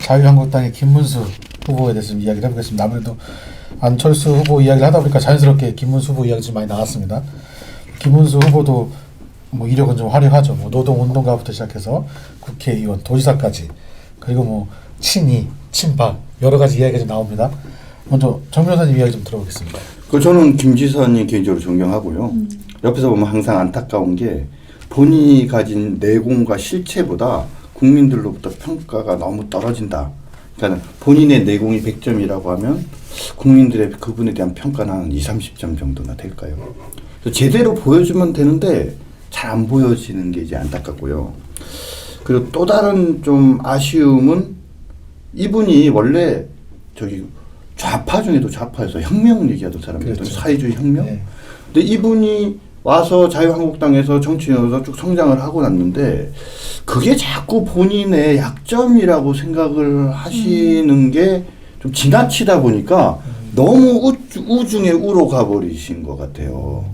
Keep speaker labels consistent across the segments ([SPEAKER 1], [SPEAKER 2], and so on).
[SPEAKER 1] 자유한국당의 김문수 후보에 대해서 좀 이야기를 해보겠습니다. 아무래도 안철수 후보 이야기를 하다 보니까 자연스럽게 김문수 후보 이야기 좀 많이 나왔습니다. 김문수 후보도 뭐 이력은 좀 화려하죠. 뭐 노동운동가부터 시작해서 국회의원, 도지사까지, 그리고 뭐 친이, 친박 여러 가지 이야기가 좀 나옵니다. 먼저 정 변호사님 이야기 좀 들어보겠습니다.
[SPEAKER 2] 저는 김 지사님 개인적으로 존경하고요. 옆에서 보면 항상 안타까운 게 본인이 가진 내공과 실체보다 국민들로부터 평가가 너무 떨어진다. 그러니까 본인의 내공이 100점이라고 하면 국민들의 그분에 대한 평가는 한 20, 30점 정도나 될까요? 그래서 제대로 보여주면 되는데 잘 안 보여지는 게 이제 안타깝고요. 그리고 또 다른 좀 아쉬움은 이분이 원래 저기 좌파 중에도 좌파에서 혁명 얘기하던 사람이거든요.
[SPEAKER 1] 그렇죠.
[SPEAKER 2] 사회주의 혁명.
[SPEAKER 1] 네.
[SPEAKER 2] 근데 이분이 와서 자유한국당에서 정치인으로서 쭉 성장을 하고 났는데 그게 자꾸 본인의 약점이라고 생각을 하시는 게 좀 지나치다 보니까 너무 우중에 우로 가버리신 것 같아요.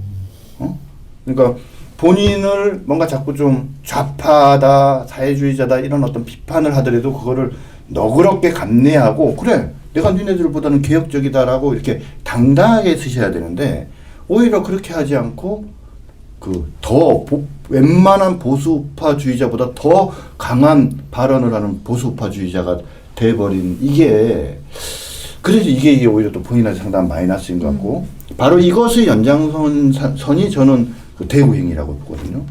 [SPEAKER 2] 그러니까 본인을 뭔가 자꾸 좀 좌파다, 사회주의자다 이런 어떤 비판을 하더라도 그거를 너그럽게 감내하고 그래 내가 니네들보다는 개혁적이다라고 이렇게 당당하게 쓰셔야 되는데 오히려 그렇게 하지 않고 웬만한 보수우파주의자보다 더 강한 발언을 하는 보수우파주의자가 돼버린 그래서 이게 오히려 또 본인한테 상당한 마이너스인 것 같고 바로 이것의 연장선이 저는 그 대구행이라고 보거든요.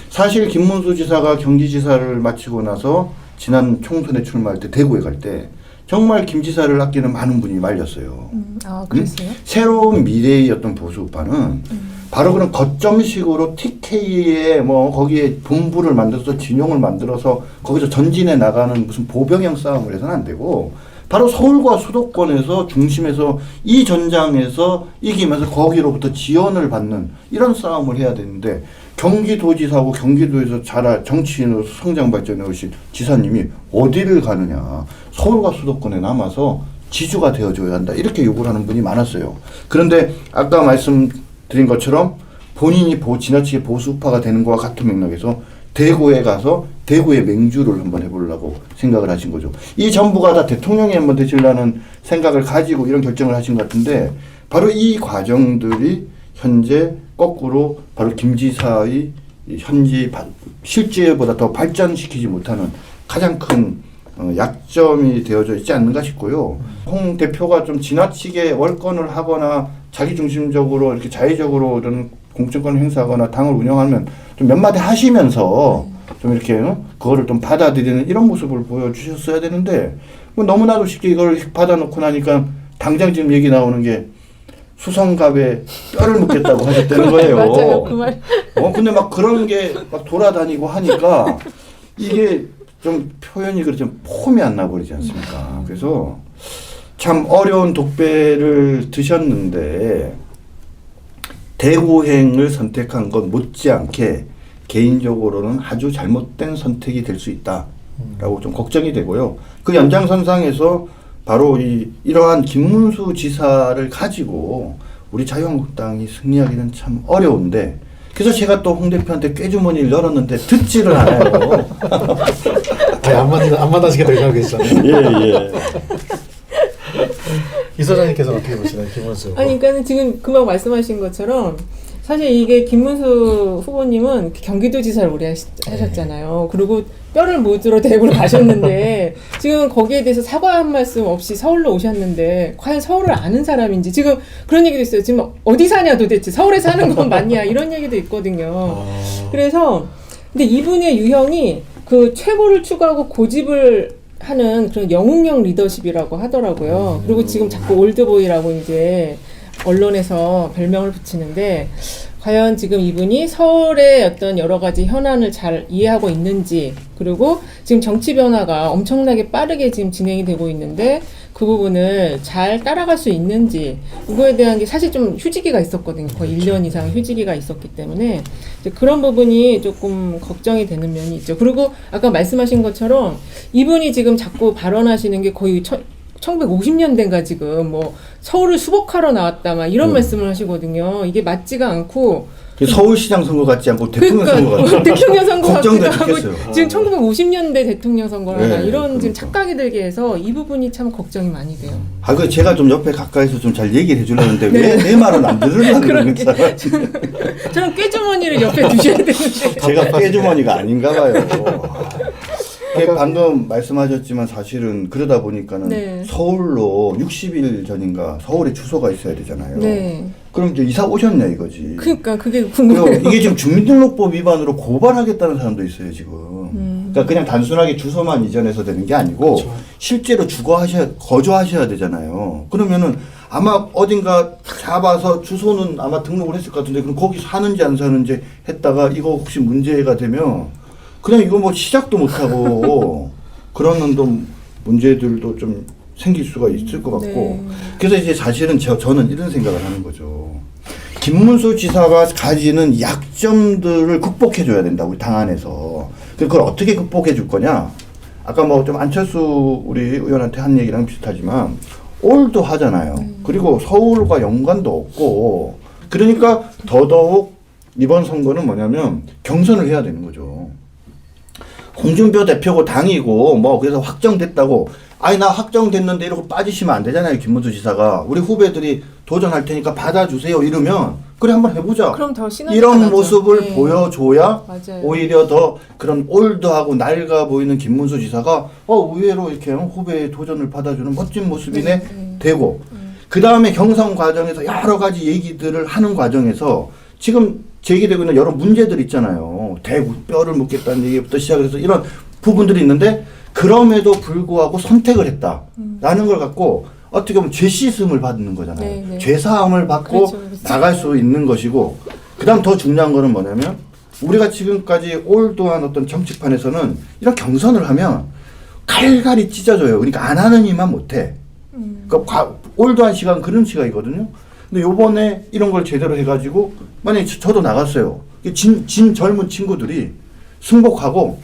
[SPEAKER 2] 사실 김문수 지사가 경기지사를 마치고 나서 지난 총선에 출마할 때 대구에 갈 때 정말 김 지사를 아끼는 많은 분이 말렸어요.
[SPEAKER 3] 그랬어요?
[SPEAKER 2] 새로운 미래의 어떤 보수파는 바로 그런 거점식으로 TK에 뭐 거기에 본부를 만들어서 진영을 만들어서 거기서 전진해 나가는 무슨 보병형 싸움을 해서는 안 되고 바로 서울과 수도권에서 중심에서 이 전장에서 이기면서 거기로부터 지원을 받는 이런 싸움을 해야 되는데 경기도지사고 경기도에서 정치인으로 성장 발전해 오신 지사님이 어디를 가느냐. 서울과 수도권에 남아서 지주가 되어줘야 한다. 이렇게 요구를 하는 분이 많았어요. 그런데 아까 말씀드린 것처럼 본인이 지나치게 보수파가 되는 것과 같은 맥락에서 대구에 가서 대구의 맹주를 한번 해보려고 생각을 하신 거죠. 이 전부가 다 대통령이 한번 되시려는 생각을 가지고 이런 결정을 하신 것 같은데 바로 이 과정들이 현재 거꾸로 바로 김 지사의 현지 실제보다 더 발전시키지 못하는 가장 큰 약점이 되어져 있지 않는가 싶고요. 홍 대표가 좀 지나치게 월권을 하거나 자기중심적으로 이렇게 자의적으로 이런 공천권을 행사하거나 당을 운영하면 좀 몇 마디 하시면서 좀 이렇게 그거를 좀 받아들이는 이런 모습을 보여주셨어야 되는데 뭐 너무나도 쉽게 이걸 받아놓고 나니까 당장 지금 얘기 나오는 게 수성갑에 뼈를 묻겠다고 하셨다는 거예요.
[SPEAKER 3] 맞아요, 그 말.
[SPEAKER 2] 근데 막 그런 게 막 돌아다니고 하니까 이게 좀 표현이 좀 폼이 안 나버리지 않습니까? 그래서 참 어려운 독배를 드셨는데 대구행을 선택한 것 못지않게 개인적으로는 아주 잘못된 선택이 될 수 있다라고 좀 걱정이 되고요. 그 연장선상에서 바로 이러한 김문수 지사를 가지고 우리 자유한국당이 승리하기는 참 어려운데 그래서 제가 또 홍 대표한테 꾀주머니를 열었는데 듣지를 않아요.
[SPEAKER 1] 안 만나시겠다고 생각하고 계시잖아요.
[SPEAKER 2] 예.
[SPEAKER 1] 이 소장님께서 어떻게 보시나요, 김문수?
[SPEAKER 3] 아니, 그러니까 지금 금방 말씀하신 것처럼 사실 이게 김문수 후보님은 경기도지사를 오래 하셨잖아요. 그리고 뼈를 묻으러 대구를 가셨는데 지금 거기에 대해서 사과 한 말씀 없이 서울로 오셨는데 과연 서울을 아는 사람인지 지금 그런 얘기도 있어요. 지금 어디 사냐 도대체 서울에 사는 건 맞냐 이런 얘기도 있거든요. 그래서 근데 이분의 유형이 그 최고를 추구하고 고집을 하는 그런 영웅형 리더십이라고 하더라고요. 그리고 지금 자꾸 올드보이라고 이제 언론에서 별명을 붙이는데 과연 지금 이분이 서울의 어떤 여러 가지 현안을 잘 이해하고 있는지 그리고 지금 정치 변화가 엄청나게 빠르게 지금 진행이 되고 있는데 그 부분을 잘 따라갈 수 있는지 이거에 대한 게 사실 좀 휴지기가 있었거든요. 거의 1년 이상 휴지기가 있었기 때문에 이제 그런 부분이 조금 걱정이 되는 면이 있죠. 그리고 아까 말씀하신 것처럼 이분이 지금 자꾸 발언하시는 게 거의 1950년대인가 지금 뭐 서울을 수복하러 나왔다 막 이런 말씀을 하시거든요. 이게 맞지가 않고
[SPEAKER 2] 서울시장 선거 같지 않고 대통령 선거 같아.
[SPEAKER 3] 대통령 선거 같기도
[SPEAKER 2] 걱정도
[SPEAKER 3] 하고
[SPEAKER 2] 죽겠어요.
[SPEAKER 3] 지금 1950년대 대통령 선거라나
[SPEAKER 2] 네,
[SPEAKER 3] 이런
[SPEAKER 2] 그러니까.
[SPEAKER 3] 지금 착각이 들게 해서 이 부분이 참 걱정이 많이 돼요.
[SPEAKER 2] 그 제가 좀 옆에 가까이서 좀 잘 얘기를 해주려는데
[SPEAKER 3] 네.
[SPEAKER 2] 왜 내 말은 안 들으려고
[SPEAKER 3] 그러게.
[SPEAKER 2] 그러니까
[SPEAKER 3] 저는 꾀주머니를 옆에 두셔야 되는데.
[SPEAKER 2] 제가 깨주머니가 아닌가 봐요. 방금 말씀하셨지만 사실은 그러다 보니까는
[SPEAKER 3] 네.
[SPEAKER 2] 서울로 60일 전인가 서울에 주소가 있어야 되잖아요.
[SPEAKER 3] 네.
[SPEAKER 2] 그럼 이제 이사 오셨냐 이거지.
[SPEAKER 3] 그러니까 그게
[SPEAKER 2] 그리고
[SPEAKER 3] 궁금해요.
[SPEAKER 2] 이게 지금 주민등록법 위반으로 고발하겠다는 사람도 있어요 지금. 그러니까 그냥 단순하게 주소만 이전해서 되는 게 아니고
[SPEAKER 1] 그렇죠.
[SPEAKER 2] 실제로 거주하셔야 되잖아요. 그러면은 아마 어딘가 잡아서 주소는 아마 등록을 했을 것 같은데 그럼 거기 사는지 안 사는지 했다가 이거 혹시 문제가 되면 그냥 이거 뭐 시작도 못하고 그러는 또 문제들도 좀 생길 수가 있을 것 같고
[SPEAKER 3] 네.
[SPEAKER 2] 그래서 이제 사실은 저는 이런 생각을 하는 거죠. 김문수 지사가 가지는 약점들을 극복해 줘야 된다 우리 당 안에서. 그걸 어떻게 극복해 줄 거냐? 아까 뭐 좀 안철수 우리 의원한테 한 얘기랑 비슷하지만 올드 하잖아요. 그리고 서울과 연관도 없고 그러니까 더더욱 이번 선거는 뭐냐면 경선을 해야 되는 거죠. 홍준표 대표고 당이고 뭐 그래서 확정됐다고 아니 나 확정됐는데 이러고 빠지시면 안 되잖아요. 김문수 지사가 우리 후배들이 도전할 테니까 받아주세요 이러면 그래 한번 해보자.
[SPEAKER 3] 그럼 더 시너지가
[SPEAKER 2] 이런
[SPEAKER 3] 나죠.
[SPEAKER 2] 모습을
[SPEAKER 3] 네.
[SPEAKER 2] 보여줘야
[SPEAKER 3] 맞아요.
[SPEAKER 2] 오히려 더 그런 올드하고 낡아 보이는 김문수 지사가 의외로 이렇게 후배의 도전을 받아주는 멋진 모습이네 되고 그 다음에 경선 과정에서 여러 가지 얘기들을 하는 과정에서 지금 제기되고 있는 여러 문제들 있잖아요. 대구 뼈를 묻겠다는 얘기부터 시작해서 이런 부분들이 있는데 그럼에도 불구하고 선택을 했다라는 걸 갖고 어떻게 보면 죄 씻음을 받는 거잖아요.
[SPEAKER 3] 네, 네.
[SPEAKER 2] 죄 사함을 받고
[SPEAKER 3] 그렇죠, 그렇죠.
[SPEAKER 2] 나갈 수 있는 것이고 그다음 더 중요한 거는 뭐냐면 우리가 지금까지 올드한 어떤 정치판에서는 이런 경선을 하면 갈갈이 찢어져요. 그러니까 안 하는 이만 못해. 그러니까 올드한 시간 그런 시간이거든요. 근데 요번에 이런 걸 제대로 해가지고 만약에 저도 나갔어요. 진 젊은 친구들이 승복하고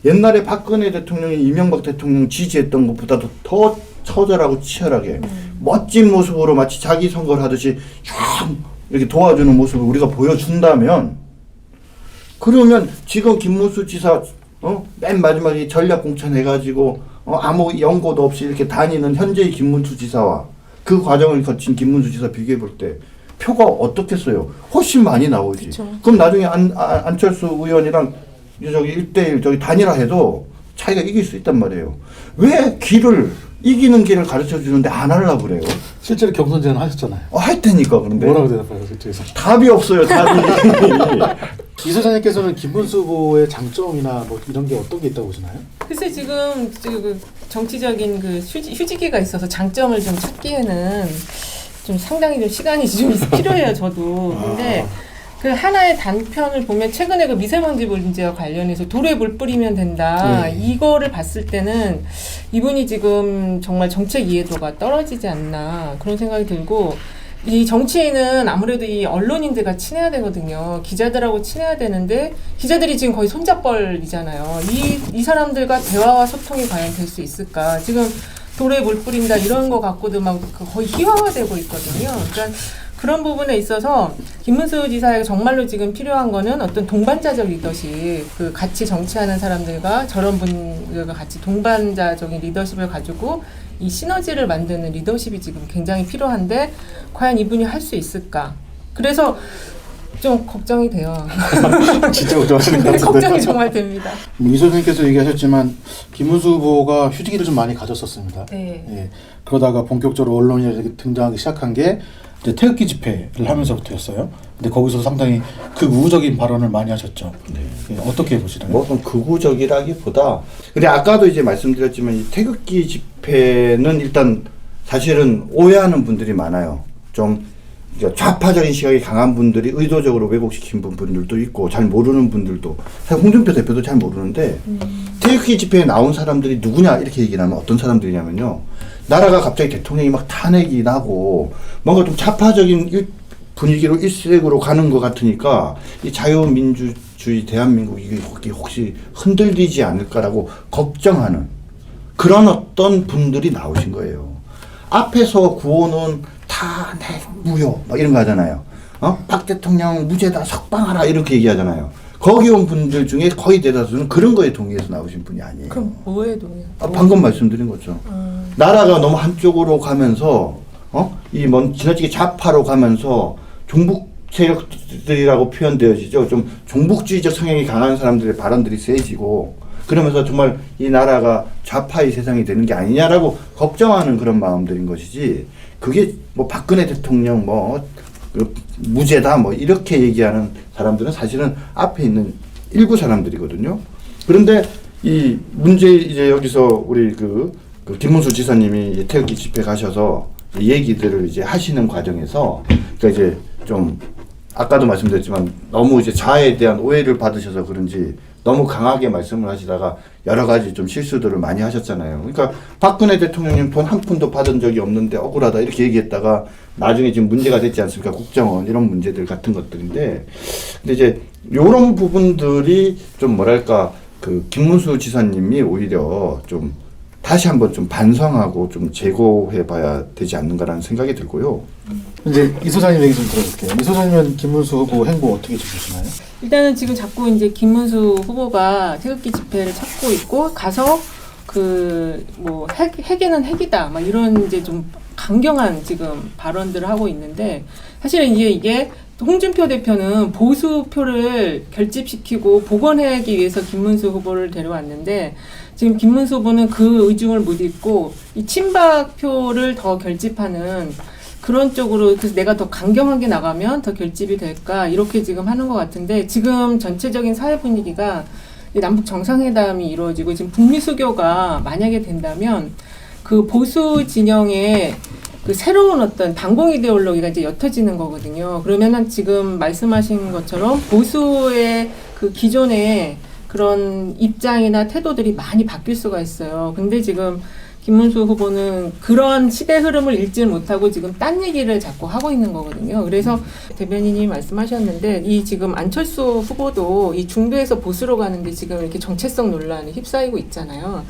[SPEAKER 2] 옛날에 박근혜 대통령이 이명박 대통령 지지했던 것보다도 더 처절하고 치열하게 멋진 모습으로 마치 자기 선거를 하듯이 쫙 이렇게 도와주는 모습을 우리가 보여준다면 그러면 지금 김문수 지사 맨 마지막에 전략 공천해가지고 아무 연고도 없이 이렇게 다니는 현재의 김문수 지사와 그 과정을 거친 김문수 지사 비교해 볼 때 표가 어떻겠어요? 훨씬 많이 나오지.
[SPEAKER 3] 그쵸.
[SPEAKER 2] 그럼 나중에 안철수 의원이랑 저기 1대1 저기 단일화해도 차이가 이길 수 있단 말이에요. 왜 이기는 길을 가르쳐 주는데 안 하려고 그래요?
[SPEAKER 1] 실제로 경선제는 하셨잖아요.
[SPEAKER 2] 할 테니까 그런데
[SPEAKER 1] 뭐라고 대답해요 그쪽에서?
[SPEAKER 2] 답이 없어요. 답이.
[SPEAKER 1] 이 소장님께서는 김문수 후보의 장점이나 뭐 이런 게 어떤 게 있다고 보시나요?
[SPEAKER 3] 글쎄 지금 그 정치적인 그 휴지기가 있어서 장점을 좀 찾기에는 좀 상당히 좀 시간이 좀 필요해요 저도. 근데 그 하나의 단편을 보면 최근에 그 미세먼지 문제와 관련해서 돌에 물 뿌리면 된다. 이거를 봤을 때는 이분이 지금 정말 정책 이해도가 떨어지지 않나 그런 생각이 들고 이 정치인은 아무래도 이 언론인들과 친해야 되거든요. 기자들하고 친해야 되는데 기자들이 지금 거의 손잡벌이잖아요. 이 사람들과 대화와 소통이 과연 될 수 있을까? 지금 돌에 물 뿌린다 이런 거 갖고도 막 거의 희화화되고 있거든요. 그러니까 그런 부분에 있어서 김문수 지사에게 정말로 지금 필요한 거는 어떤 동반자적 리더십, 그 같이 정치하는 사람들과 저런 분들과 같이 동반자적인 리더십을 가지고 이 시너지를 만드는 리더십이 지금 굉장히 필요한데 과연 이분이 할 수 있을까? 그래서 좀 걱정이 돼요.
[SPEAKER 1] 진짜 걱정하시는 것 같은데.
[SPEAKER 3] 걱정이 정말 됩니다.
[SPEAKER 1] 이 소장님께서 얘기하셨지만 김문수 후보가 휴지기를 좀 많이 가졌었습니다.
[SPEAKER 3] 네.
[SPEAKER 1] 예. 그러다가 본격적으로 언론에 이렇게 등장하기 시작한 게 이제 태극기 집회를 하면서부터였어요. 근데 거기서 상당히 극우적인 발언을 많이 하셨죠. 예, 어떻게 보시나요?
[SPEAKER 2] 뭐 극우적이라기보다 근데 아까도 이제 말씀드렸지만 이 태극기 집회는 일단 사실은 오해하는 분들이 많아요. 좀 좌파적인 시각이 강한 분들이 의도적으로 왜곡시킨 분들도 있고 잘 모르는 분들도 사실 홍준표 대표도 잘 모르는데 태극기 집회에 나온 사람들이 누구냐 이렇게 얘기를 하면 어떤 사람들이냐면요. 나라가 갑자기 대통령이 막 탄핵이 나고 뭔가 좀 좌파적인 분위기로 일색으로 가는 것 같으니까 이 자유민주주의 대한민국이 혹시 흔들리지 않을까라고 걱정하는 그런 어떤 분들이 나오신 거예요. 앞에서 구호는 탄핵 무효 막 이런 거 하잖아요. 박 대통령 무죄다 석방하라 이렇게 얘기하잖아요. 거기 온 분들 중에 거의 대다수는 그런 거에 동의해서 나오신 분이 아니에요.
[SPEAKER 3] 그럼 뭐에 동의해요?
[SPEAKER 2] 방금 말씀드린 거죠. 나라가 너무 한쪽으로 가면서 이먼 지나치게 좌파로 가면서 종북 세력들이라고 표현되어지죠. 좀 종북주의적 성향이 강한 사람들의 발언들이 세지고 그러면서 정말 이 나라가 좌파의 세상이 되는 게 아니냐라고 걱정하는 그런 마음들인 것이지 그게 뭐 박근혜 대통령 무죄다 이렇게 얘기하는 사람들은 사실은 앞에 있는 일부 사람들이거든요. 그런데 이 문제 이제 여기서 우리 그 김문수 지사님이 태극기 집회 가셔서 얘기들을 이제 하시는 과정에서 그러니까 이제 좀 아까도 말씀드렸지만 너무 이제 자아에 대한 오해를 받으셔서 그런지 너무 강하게 말씀을 하시다가 여러 가지 좀 실수들을 많이 하셨잖아요. 그러니까 박근혜 대통령님 돈 한 푼도 받은 적이 없는데 억울하다 이렇게 얘기했다가 나중에 지금 문제가 됐지 않습니까? 국정원 이런 문제들 같은 것들인데 근데 이제 요런 부분들이 좀 뭐랄까 그 김문수 지사님이 오히려 좀 다시 한번 좀 반성하고 좀 재고해 봐야 되지 않는가라는 생각이 들고요.
[SPEAKER 1] 이제 이 소장님 얘기 좀 들어볼게요. 이 소장님은 김문수 후보 행보 어떻게 좀 보시나요?
[SPEAKER 3] 일단은 지금 자꾸 이제 김문수 후보가 태극기 집회를 찾고 있고 가서 핵에는 핵이다 막 이런 이제 좀 강경한 지금 발언들을 하고 있는데 사실은 이게 홍준표 대표는 보수표를 결집시키고 복원하기 위해서 김문수 후보를 데려왔는데 지금 김문수 후보는 그 의중을 못 잊고 이 친박표를 더 결집하는 그런 쪽으로 그래서 내가 더 강경하게 나가면 더 결집이 될까 이렇게 지금 하는 것 같은데 지금 전체적인 사회 분위기가 남북 정상회담이 이루어지고 지금 북미 수교가 만약에 된다면 그 보수 진영의 그 새로운 어떤 반공 이데올로기가 이제 옅어지는 거거든요. 그러면은 지금 말씀하신 것처럼 보수의 그 기존의 그런 입장이나 태도들이 많이 바뀔 수가 있어요. 근데 지금 김문수 후보는 그런 시대 흐름을 읽지 못하고 지금 딴 얘기를 자꾸 하고 있는 거거든요. 그래서 대변인이 말씀하셨는데 이 지금 안철수 후보도 이 중도에서 보수로 가는데 지금 이렇게 정체성 논란에 휩싸이고 있잖아요.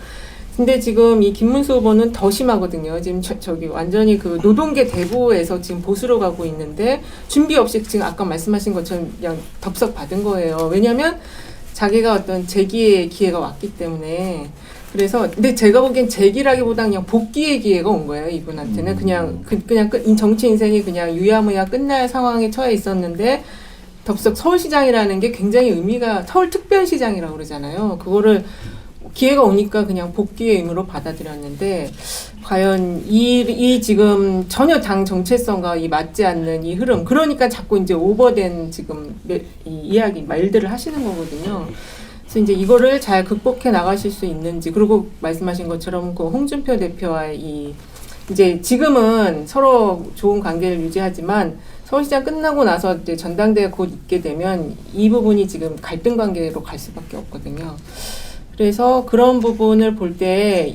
[SPEAKER 3] 근데 지금 이 김문수 후보는 더 심하거든요. 지금 저기 완전히 그 노동계 대부에서 지금 보수로 가고 있는데 준비 없이 지금 아까 말씀하신 것처럼 그냥 덥석 받은 거예요. 왜냐하면 자기가 어떤 재기의 기회가 왔기 때문에. 그래서 근데 제가 보기엔 재기라기보다 그냥 복귀의 기회가 온 거예요. 이분한테는 그냥 정치 인생이 그냥 유야무야 끝날 상황에 처해 있었는데 덥석 서울시장이라는 게 굉장히 의미가 서울특별시장이라고 그러잖아요. 그거를 기회가 오니까 그냥 복귀의 의무로 받아들였는데 과연 이 지금 전혀 당 정체성과 이 맞지 않는 이 흐름 그러니까 자꾸 이제 오버된 지금 이 이야기 말들을 하시는 거거든요. 그래서 이제 이거를 잘 극복해 나가실 수 있는지 그리고 말씀하신 것처럼 그 홍준표 대표와의 이제 지금은 서로 좋은 관계를 유지하지만 서울시장 끝나고 나서 이제 전당대회 곧 있게 되면 이 부분이 지금 갈등 관계로 갈 수밖에 없거든요. 그래서 그런 부분을 볼 때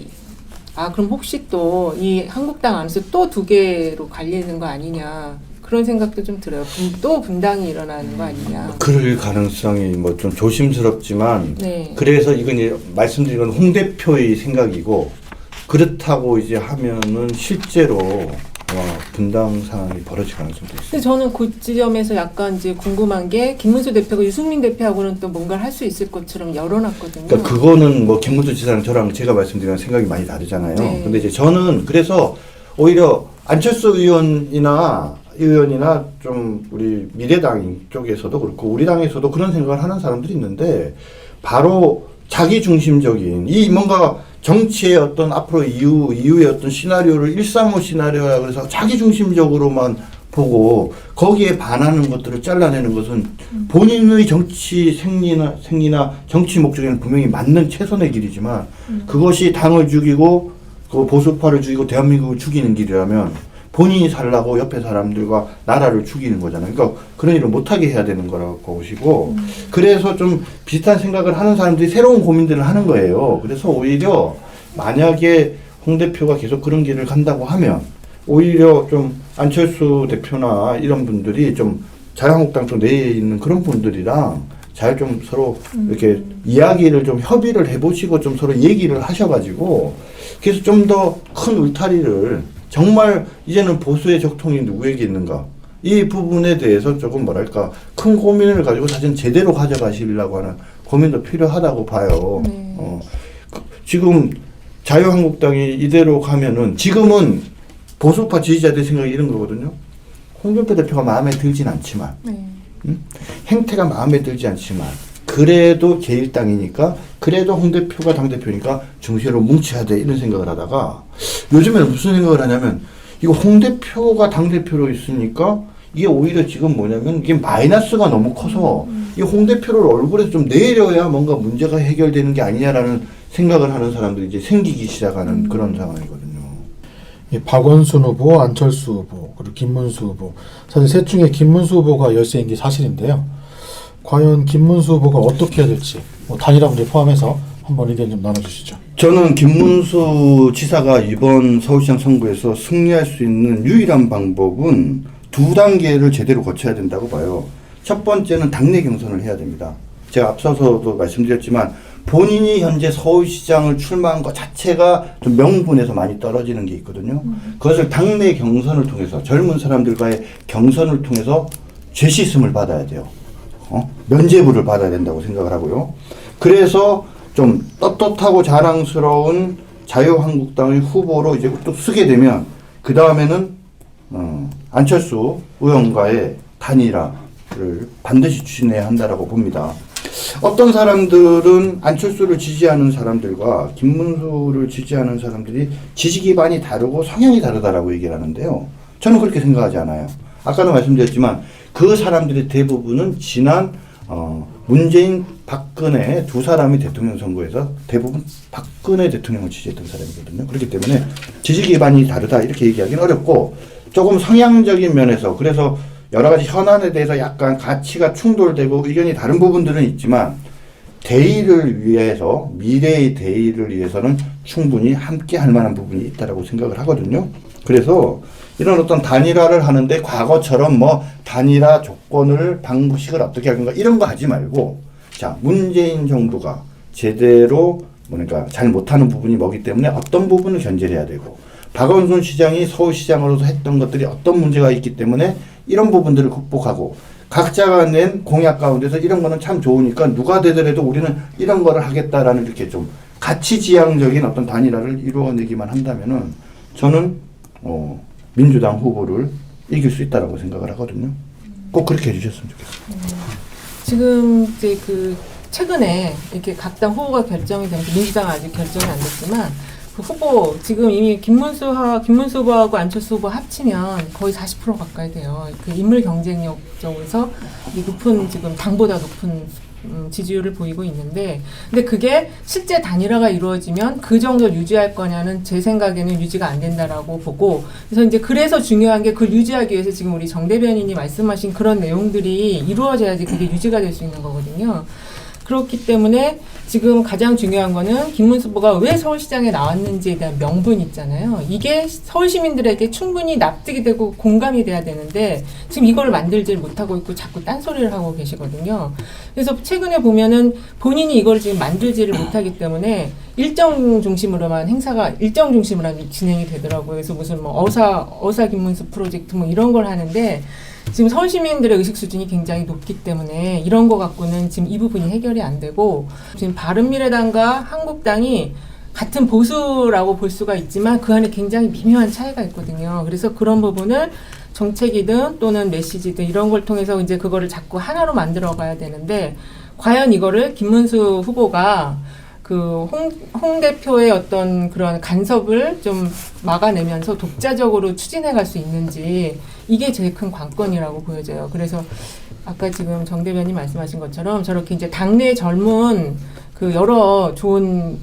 [SPEAKER 3] 그럼 혹시 또 이 한국당 안에서 또 두 개로 갈리는 거 아니냐 그런 생각도 좀 들어요. 또 분당이 일어나는 거 아니냐.
[SPEAKER 2] 그럴 가능성이 좀 조심스럽지만
[SPEAKER 3] 네.
[SPEAKER 2] 그래서 이건 이제 말씀드린 건 홍 대표의 생각이고 그렇다고 이제 하면은 실제로 분당 상황이 벌어질 가능성도 있어요.
[SPEAKER 3] 근데 저는 그 지점에서 약간 이제 궁금한 게 김문수 대표가 유승민 대표하고는 또 뭔가를 할 수 있을 것처럼 열어놨거든요.
[SPEAKER 2] 그러니까 그거는 김문수 지사랑 저랑 제가 말씀드린 생각이 많이 다르잖아요.
[SPEAKER 3] 네.
[SPEAKER 2] 근데 이제 저는 그래서 오히려 안철수 의원이나 좀 우리 미래당 쪽에서도 그렇고 우리 당에서도 그런 생각을 하는 사람들이 있는데 바로 자기 중심적인 이 뭔가 정치의 어떤 앞으로 이후의 어떤 시나리오를 135 시나리오야 그래서 자기 중심적으로만 보고 거기에 반하는 것들을 잘라내는 것은 본인의 정치 생리나 정치 목적에는 분명히 맞는 최선의 길이지만 그것이 당을 죽이고 그 보수파를 죽이고 대한민국을 죽이는 길이라면 본인이 살라고 옆에 사람들과 나라를 죽이는 거잖아요. 그러니까 그런 일을 못하게 해야 되는 거라고 보시고 그래서 좀 비슷한 생각을 하는 사람들이 새로운 고민들을 하는 거예요. 그래서 오히려 만약에 홍 대표가 계속 그런 길을 간다고 하면 오히려 좀 안철수 대표나 이런 분들이 좀 자유한국당 쪽 내에 있는 그런 분들이랑 잘 좀 서로 이렇게 이야기를 좀 협의를 해보시고 좀 서로 얘기를 하셔가지고 그래서 좀 더 큰 울타리를 정말 이제는 보수의 적통이 누구에게 있는가? 이 부분에 대해서 조금 뭐랄까 큰 고민을 가지고 사실 제대로 가져가시려고 하는 고민도 필요하다고 봐요.
[SPEAKER 3] 네.
[SPEAKER 2] 지금 자유한국당이 이대로 가면은 지금은 보수파 지지자들 생각이 이런 거거든요. 홍준표 대표가 마음에 들진 않지만
[SPEAKER 3] 네.
[SPEAKER 2] 행태가 마음에 들지 않지만 그래도 제1당이니까 그래도 홍 대표가 당대표니까 중시로 뭉쳐야 돼 이런 생각을 하다가 요즘에는 무슨 생각을 하냐면 이거 홍 대표가 당대표로 있으니까 이게 오히려 지금 뭐냐면 이게 마이너스가 너무 커서 이 홍 대표를 얼굴에서 좀 내려야 뭔가 문제가 해결되는 게 아니냐라는 생각을 하는 사람들이 이제 생기기 시작하는 그런 상황이거든요.
[SPEAKER 1] 이 박원순 후보, 안철수 후보, 그리고 김문수 후보. 사실 셋 중에 김문수 후보가 열세인 게 사실인데요. 과연 김문수 후보가 어떻게 해야 될지 뭐 단일화 문제 포함해서 한번 의견 좀 나눠주시죠.
[SPEAKER 2] 저는 김문수 지사가 이번 서울시장 선거에서 승리할 수 있는 유일한 방법은 두 단계를 제대로 거쳐야 된다고 봐요. 첫 번째는 당내 경선을 해야 됩니다. 제가 앞서서도 말씀드렸지만 본인이 현재 서울시장을 출마한 것 자체가 좀 명분에서 많이 떨어지는 게 있거든요. 그것을 당내 경선을 통해서 젊은 사람들과의 경선을 통해서 죄시씀을 받아야 돼요. 면죄부를 받아야 된다고 생각을 하고요. 그래서 좀 떳떳하고 자랑스러운 자유한국당의 후보로 이제 또 쓰게 되면 그 다음에는 안철수 의원과의 단일화를 반드시 추진해야 한다라고 봅니다. 어떤 사람들은 안철수를 지지하는 사람들과 김문수를 지지하는 사람들이 지지 기반이 다르고 성향이 다르다라고 얘기를 하는데요. 저는 그렇게 생각하지 않아요. 아까도 말씀드렸지만 그 사람들의 대부분은 지난 문재인, 박근혜 두 사람이 대통령 선거에서 대부분 박근혜 대통령을 지지했던 사람이거든요. 그렇기 때문에 지지 기반이 다르다 이렇게 얘기하기는 어렵고 조금 성향적인 면에서 그래서 여러 가지 현안에 대해서 약간 가치가 충돌되고 의견이 다른 부분들은 있지만 대의를 위해서 미래의 대의를 위해서는 충분히 함께 할 만한 부분이 있다라고 생각을 하거든요. 그래서 이런 어떤 단일화를 하는데 과거처럼 뭐 단일화 조건을 방식을 어떻게 하는가 이런 거 하지 말고 자 문재인 정부가 제대로 그러니까 잘 못하는 부분이 뭐기 때문에 어떤 부분을 견제를 해야 되고 박원순 시장이 서울시장으로서 했던 것들이 어떤 문제가 있기 때문에 이런 부분들을 극복하고 각자가 낸 공약 가운데서 이런 거는 참 좋으니까 누가 되더라도 우리는 이런 거를 하겠다라는 이렇게 좀 가치지향적인 어떤 단일화를 이루어내기만 한다면은 저는 민주당 후보를 이길 수 있다라고 생각을 하거든요. 꼭 그렇게 해주셨으면 좋겠습니다.
[SPEAKER 3] 지금 이제 최근에 이렇게 각 당 후보가 결정이 되면서 민주당은 아직 결정이 안 됐지만 그 후보 지금 이미 김문수 후보하고 안철수 후보 합치면 거의 40% 가까이 돼요. 그 인물 경쟁력 쪽에서 높은 지금 당보다 높은 지지율을 보이고 있는데, 근데 그게 실제 단일화가 이루어지면 그 정도를 유지할 거냐는 제 생각에는 유지가 안 된다라고 보고, 그래서 중요한 게 그걸 유지하기 위해서 지금 우리 정 대변인이 말씀하신 그런 내용들이 이루어져야지 그게 유지가 될 수 있는 거거든요. 그렇기 때문에 지금 가장 중요한 거는 김문수 후보가 왜 서울시장에 나왔는지에 대한 명분 있잖아요. 이게 서울 시민들에게 충분히 납득이 되고 공감이 돼야 되는데 지금 이걸 만들질 못하고 있고 자꾸 딴소리를 하고 계시거든요. 그래서 최근에 보면은 본인이 이걸 지금 만들지를 못하기 때문에 일정 중심으로만 진행이 되더라고요. 그래서 무슨 뭐 어사 김문수 프로젝트 뭐 이런 걸 하는데 지금 서울 시민들의 의식 수준이 굉장히 높기 때문에 이런 거 갖고는 지금 이 부분이 해결이 안 되고, 지금 바른미래당과 한국당이 같은 보수라고 볼 수가 있지만 그 안에 굉장히 미묘한 차이가 있거든요. 그래서 그런 부분을 정책이든 또는 메시지든 이런 걸 통해서 이제 그거를 자꾸 하나로 만들어 가야 되는데, 과연 이거를 김문수 후보가 홍 대표의 어떤 그런 간섭을 좀 막아내면서 독자적으로 추진해 갈 수 있는지, 이게 제일 큰 관건이라고 보여져요. 그래서 아까 지금 정 대변인 말씀하신 것처럼 저렇게 이제 당내 젊은 여러 좋은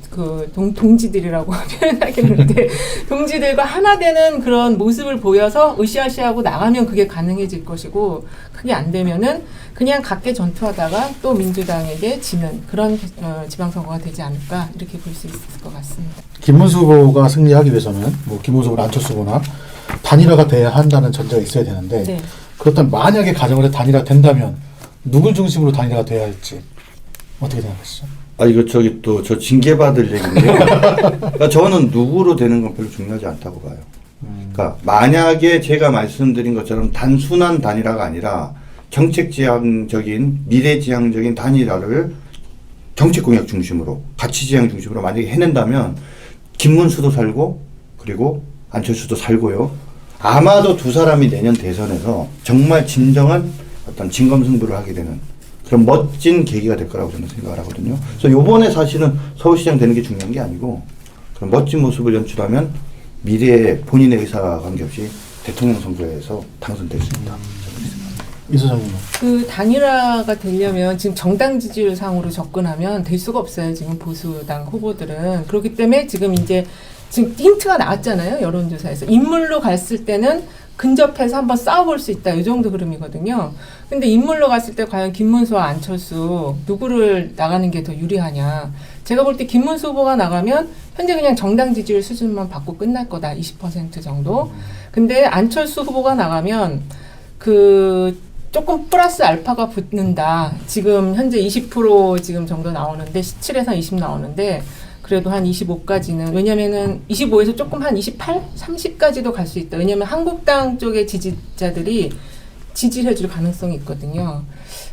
[SPEAKER 3] 동지들이라고 표현하겠는데 동지들과 하나 되는 그런 모습을 보여서 으쌰으쌰하고 나가면 그게 가능해질 것이고, 그게 안 되면은 그냥 각계 전투하다가 또 민주당에게 지는 그런 지방선거가 되지 않을까 이렇게 볼 수 있을 것 같습니다.
[SPEAKER 1] 김문수 후보가 승리하기 위해서는 뭐 김문수 후보나 안철수 후보나 단일화가 돼야 한다는 전제가 있어야 되는데,
[SPEAKER 3] 네.
[SPEAKER 1] 그렇다면 만약에 가정을 해 단일화 된다면 누굴 중심으로 단일화가 돼야 할지 어떻게 생각하시죠?
[SPEAKER 2] 이거 저 징계받을 얘기인데요. 그러니까 저는 누구로 되는 건 별로 중요하지 않다고 봐요. 그러니까 만약에 제가 말씀드린 것처럼 단순한 단일화가 아니라 정책지향적인 미래지향적인 단일화를 정책공약 중심으로 가치지향 중심으로 만약에 해낸다면 김문수도 살고 그리고 안철수도 살고요. 아마도 두 사람이 내년 대선에서 정말 진정한 어떤 진검승부를 하게 되는 그런 멋진 계기가 될 거라고 저는 생각을 하거든요. 그래서 요번에 사실은 서울시장 되는 게 중요한 게 아니고 그런 멋진 모습을 연출하면 미래에 본인의 의사와 관계없이 대통령 선거에서 당선될 수 있다.
[SPEAKER 1] 이 소장님은
[SPEAKER 3] 그 단일화가 되려면 지금 정당 지지율 상으로 접근하면 될 수가 없어요. 지금 보수당 후보들은. 그렇기 때문에 지금 힌트가 나왔잖아요. 여론조사에서. 인물로 갔을 때는 근접해서 한번 싸워볼 수 있다. 이 정도 흐름이거든요. 근데 인물로 갔을 때 과연 김문수와 안철수 누구를 나가는 게 더 유리하냐. 제가 볼 때 김문수 후보가 나가면 현재 그냥 정당 지지율 수준만 받고 끝날 거다. 20% 정도. 근데 안철수 후보가 나가면 조금 플러스 알파가 붙는다. 지금 현재 20% 지금 정도 나오는데 17에서 20 나오는데 그래도 한 25까지는 왜냐면은 25에서 조금 한 28, 30까지도 갈 수 있다. 왜냐면 한국당 쪽의 지지자들이 지지를 해줄 가능성이 있거든요.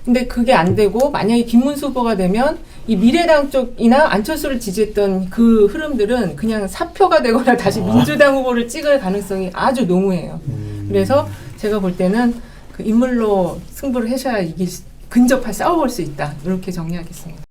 [SPEAKER 3] 근데 그게 안 되고 만약에 김문수 후보가 되면 이 미래당 쪽이나 안철수를 지지했던 그 흐름들은 그냥 사표가 되거나 다시 민주당 후보를 찍을 가능성이 아주 농후해요. 그래서 제가 볼 때는 그 인물로 승부를 하셔야 이게 근접할 싸워볼 수 있다. 이렇게 정리하겠습니다.